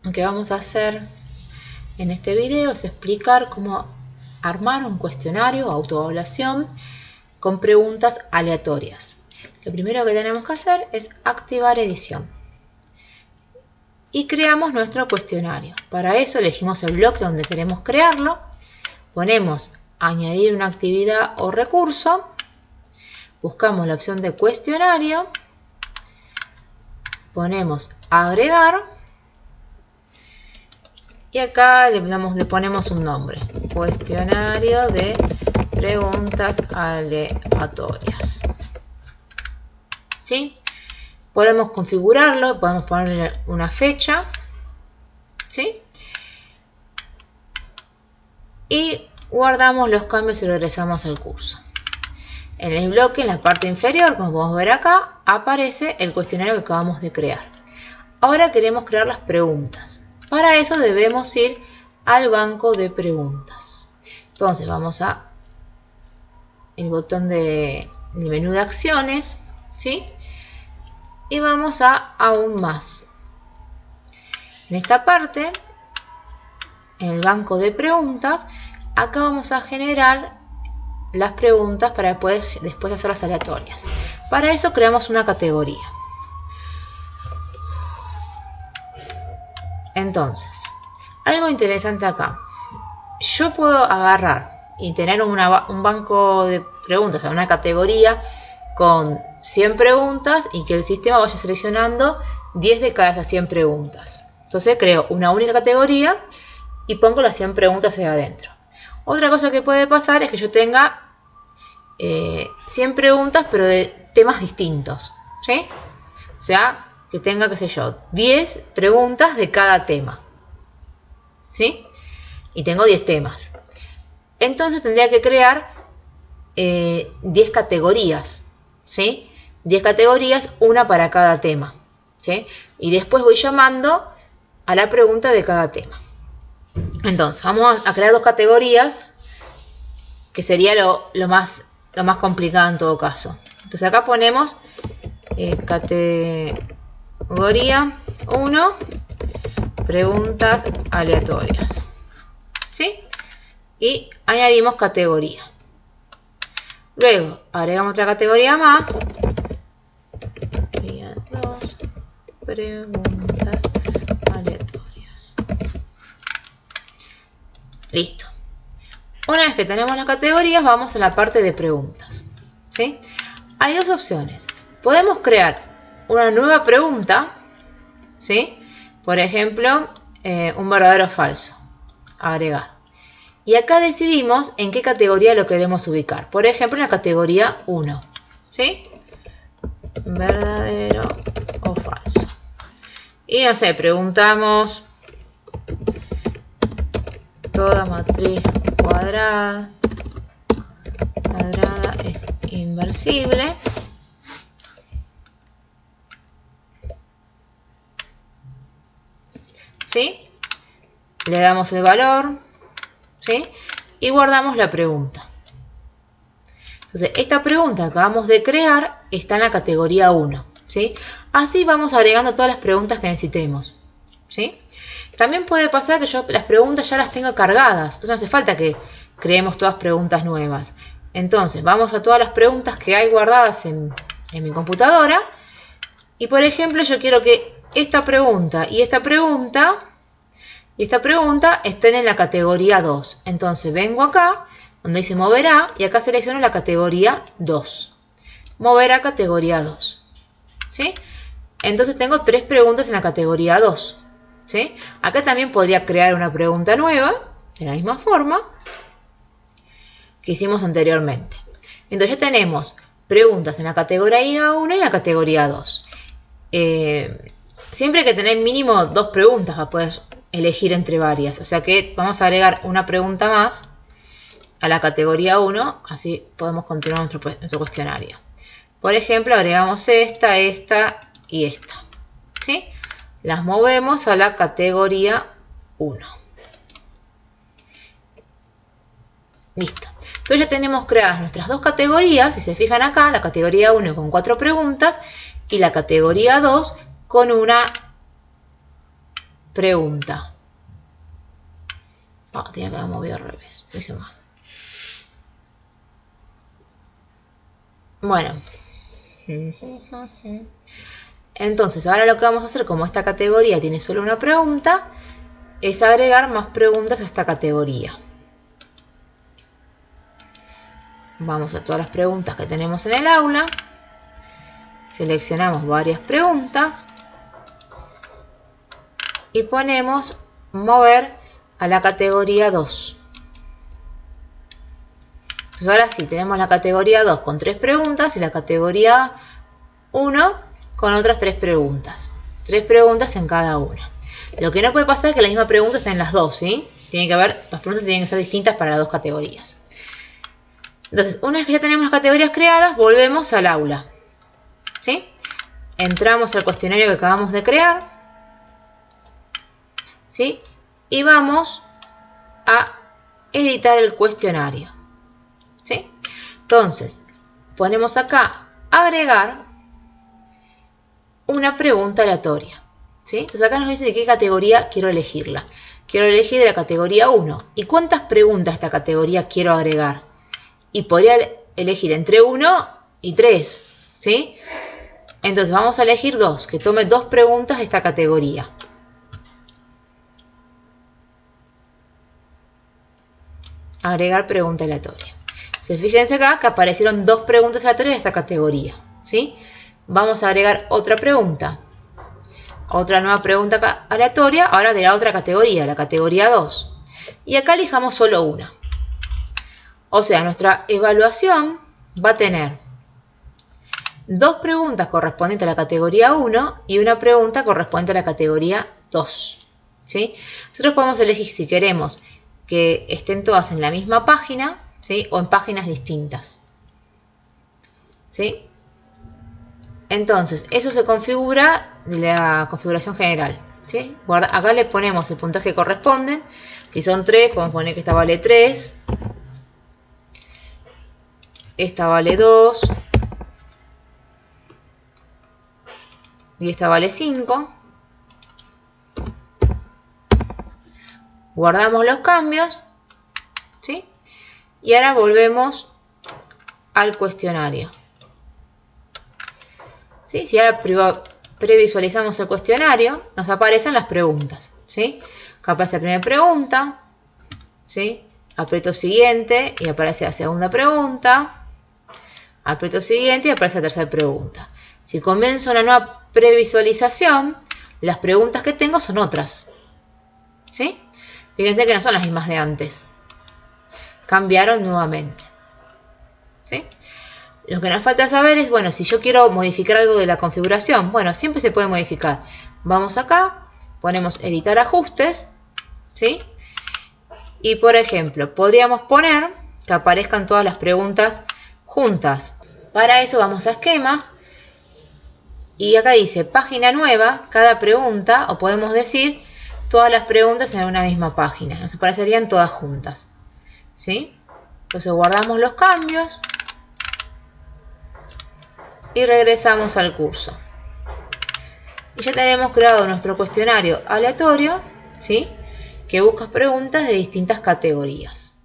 lo que vamos a hacer en este video es explicar cómo armar un cuestionario o autoevaluación con preguntas aleatorias. Lo primero que tenemos que hacer es activar edición y creamos nuestro cuestionario. Para eso elegimos el bloque donde queremos crearlo, ponemos añadir una actividad o recurso, buscamos la opción de cuestionario, ponemos agregar y acá le ponemos un nombre, cuestionario de preguntas aleatorias. ¿Sí? Podemos configurarlo, podemos ponerle una fecha, ¿sí? Y guardamos los cambios y regresamos al curso. En el bloque, en la parte inferior, como podemos ver acá, aparece el cuestionario que acabamos de crear. Ahora queremos crear las preguntas. Para eso debemos ir al banco de preguntas. Entonces vamos a el botón del menú de acciones, ¿sí? Y vamos a aún más. En esta parte, en el banco de preguntas, acá vamos a generar las preguntas para poder después hacerlas aleatorias. Para eso creamos una categoría. Entonces, algo interesante acá. Yo puedo agarrar y tener un banco de preguntas, o sea, una categoría con 100 preguntas y que el sistema vaya seleccionando 10 de cada esas 100 preguntas. Entonces creo una única categoría y pongo las 100 preguntas ahí adentro. Otra cosa que puede pasar es que yo tenga 100 preguntas pero de temas distintos, ¿sí? O sea, que tenga, qué sé yo, 10 preguntas de cada tema, ¿sí? Y tengo 10 temas. Entonces tendría que crear 10 categorías, ¿sí? 10 categorías, una para cada tema, ¿sí? Y después voy llamando a la pregunta de cada tema. Entonces, vamos a crear 2 categorías, que sería lo más complicado en todo caso. Entonces acá ponemos categoría 1, preguntas aleatorias, ¿sí? Y añadimos categoría. Luego agregamos otra categoría más. 2 preguntas aleatorias. Listo. Una vez que tenemos las categorías, vamos a la parte de preguntas, ¿sí? Hay dos opciones. Podemos crear una nueva pregunta, ¿sí? Por ejemplo, un verdadero o falso. Agregar. Y acá decidimos en qué categoría lo queremos ubicar. Por ejemplo, en la categoría 1, ¿sí? Verdadero o falso. Y no sé, preguntamos: toda matriz cuadrada es inversible. ¿Sí? Le damos el valor, ¿sí? Y guardamos la pregunta. Entonces, esta pregunta que acabamos de crear está en la categoría 1, ¿sí? Así vamos agregando todas las preguntas que necesitemos, ¿sí? También puede pasar que yo las preguntas ya las tenga cargadas, entonces no hace falta que creemos todas preguntas nuevas. Entonces, vamos a todas las preguntas que hay guardadas en mi computadora. Y, por ejemplo, yo quiero que esta pregunta y esta pregunta estén en la categoría 2. Entonces, vengo acá, donde dice mover a, y acá selecciono la categoría 2. Mover a categoría 2. ¿Sí? Entonces, tengo 3 preguntas en la categoría 2. ¿Sí? Acá también podría crear una pregunta nueva, de la misma forma que hicimos anteriormente. Entonces, ya tenemos preguntas en la categoría 1 y en la categoría 2. Siempre hay que tener mínimo 2 preguntas para poder elegir entre varias. O sea que vamos a agregar una pregunta más a la categoría 1, así podemos continuar nuestro cuestionario. Por ejemplo, agregamos esta y esta, ¿sí? Las movemos a la categoría 1. Listo. Entonces ya tenemos creadas nuestras 2 categorías. Si se fijan acá, la categoría 1 con 4 preguntas y la categoría 2 con una pregunta. Tenía que haber movido al revés. Lo hice mal. Bueno. Entonces, ahora lo que vamos a hacer, como esta categoría tiene solo una pregunta, es agregar más preguntas a esta categoría. Vamos a todas las preguntas que tenemos en el aula. Seleccionamos varias preguntas. Y ponemos mover a la categoría 2. Entonces ahora sí, tenemos la categoría 2 con 3 preguntas y la categoría 1 con otras 3 preguntas. 3 preguntas en cada una. Lo que no puede pasar es que la misma pregunta esté en las dos, ¿sí? Las preguntas tienen que ser distintas para las dos categorías. Entonces, una vez que ya tenemos las categorías creadas, volvemos al aula. ¿Sí? Entramos al cuestionario que acabamos de crear. ¿Sí? Y vamos a editar el cuestionario. ¿Sí? Entonces, ponemos acá agregar una pregunta aleatoria. ¿Sí? Entonces acá nos dice de qué categoría quiero elegirla. Quiero elegir de la categoría 1. ¿Y cuántas preguntas de esta categoría quiero agregar? Y podría elegir entre 1 y 3. ¿Sí? Entonces vamos a elegir 2, que tome 2 preguntas de esta categoría. Agregar pregunta aleatoria. Entonces fíjense acá que aparecieron 2 preguntas aleatorias de esta categoría. ¿Sí? Vamos a agregar otra pregunta. Otra nueva pregunta aleatoria, ahora de la otra categoría, la categoría 2. Y acá elijamos solo una. O sea, nuestra evaluación va a tener 2 preguntas correspondientes a la categoría 1 y una pregunta correspondiente a la categoría 2. ¿Sí? Nosotros podemos elegir si queremos que estén todas en la misma página, ¿sí? O en páginas distintas. ¿Sí? Entonces, eso se configura de la configuración general. ¿Sí? Acá le ponemos el puntaje que corresponde. Si son 3, podemos poner que esta vale 3. Esta vale 2. Y esta vale 5. Guardamos los cambios. ¿Sí? Y ahora volvemos al cuestionario. ¿Sí? Si ahora previsualizamos el cuestionario, nos aparecen las preguntas. ¿Sí? Acá aparece la primera pregunta. ¿Sí? Aprieto siguiente y aparece la segunda pregunta. Aprieto siguiente y aparece la tercera pregunta. Si comienzo una nueva previsualización, las preguntas que tengo son otras. ¿Sí? Fíjense que no son las mismas de antes. Cambiaron nuevamente. ¿Sí? Lo que nos falta saber es, bueno, si yo quiero modificar algo de la configuración, bueno, siempre se puede modificar. Vamos acá, ponemos editar ajustes, ¿sí? Y por ejemplo, podríamos poner que aparezcan todas las preguntas juntas. Para eso vamos a esquemas y acá dice página nueva, cada pregunta, o podemos decir todas las preguntas en una misma página. Nos aparecerían todas juntas, ¿sí? Entonces guardamos los cambios y regresamos al curso. Y ya tenemos creado nuestro cuestionario aleatorio, ¿sí? Que busca preguntas de distintas categorías.